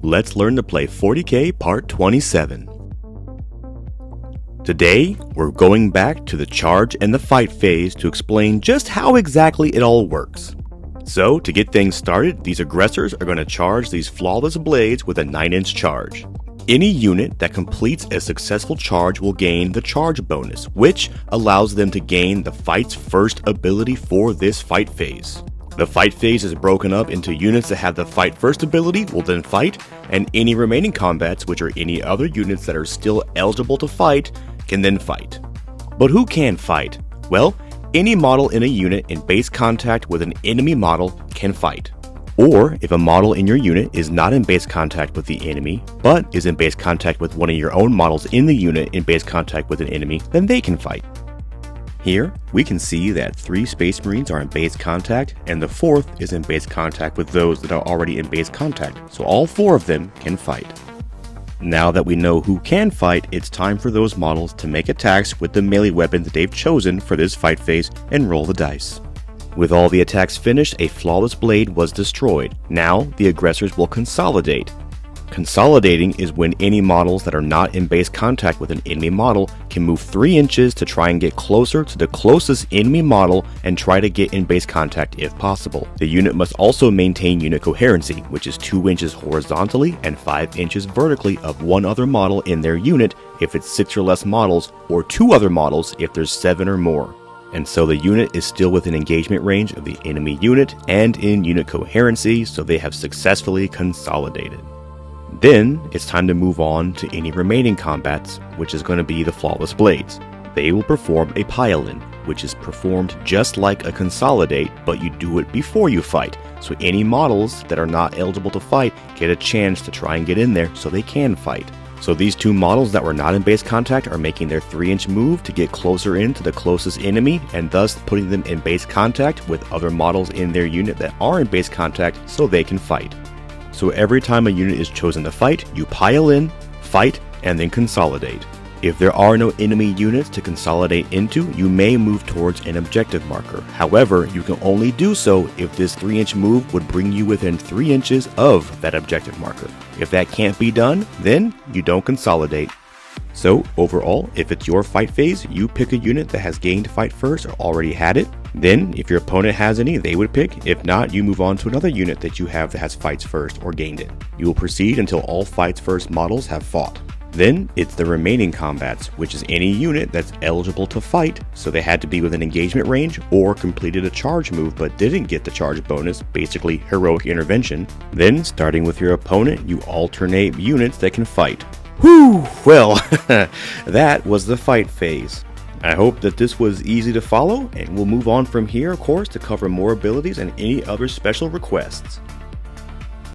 Let's learn to play 40K Part 27. Today, we're going back to the charge and the fight phase to explain just how exactly it all works. So, to get things started, these aggressors are going to charge these flawless blades with a 9-inch charge. Any unit that completes a successful charge will gain the charge bonus, which allows them to gain the fight's first ability for this fight phase. The fight phase is broken up into units that have the fight first ability will then fight, and any remaining combats, which are any other units that are still eligible to fight, can then fight. But who can fight? Well, any model in a unit in base contact with an enemy model can fight. Or if a model in your unit is not in base contact with the enemy, but is in base contact with one of your own models in the unit in base contact with an enemy, then they can fight. Here, we can see that 3 Space Marines are in base contact, and the 4th is in base contact with those that are already in base contact, so all 4 of them can fight. Now that we know who can fight, it's time for those models to make attacks with the melee weapon that they've chosen for this fight phase and roll the dice. With all the attacks finished, a flawless blade was destroyed. Now, the aggressors will consolidate. Consolidating is when any models that are not in base contact with an enemy model can move 3 inches to try and get closer to the closest enemy model and try to get in base contact if possible. The unit must also maintain unit coherency, which is 2 inches horizontally and 5 inches vertically of one other model in their unit if it's 6 or less models, or 2 other models if there's 7 or more. And so the unit is still within engagement range of the enemy unit and in unit coherency, so they have successfully consolidated. Then, it's time to move on to any remaining combats, which is going to be the flawless blades. They will perform a pile-in, which is performed just like a consolidate, but you do it before you fight, so any models that are not eligible to fight get a chance to try and get in there so they can fight. So these 2 models that were not in base contact are making their 3-inch move to get closer in to the closest enemy, and thus putting them in base contact with other models in their unit that are in base contact so they can fight. So every time a unit is chosen to fight, you pile in, fight, and then consolidate. If there are no enemy units to consolidate into, you may move towards an objective marker. However, you can only do so if this 3-inch move would bring you within 3 inches of that objective marker. If that can't be done, then you don't consolidate. So overall, if it's your fight phase, you pick a unit that has gained fight first or already had it. Then, if your opponent has any, they would pick. If not, you move on to another unit that you have that has fights first or gained it. You will proceed until all fights first models have fought. Then, it's the remaining combats, which is any unit that's eligible to fight, so they had to be within engagement range or completed a charge move but didn't get the charge bonus, basically heroic intervention. Then, starting with your opponent, you alternate units that can fight. Whew! Well, that was the fight phase. I hope that this was easy to follow, and we'll move on from here, of course, to cover more abilities and any other special requests.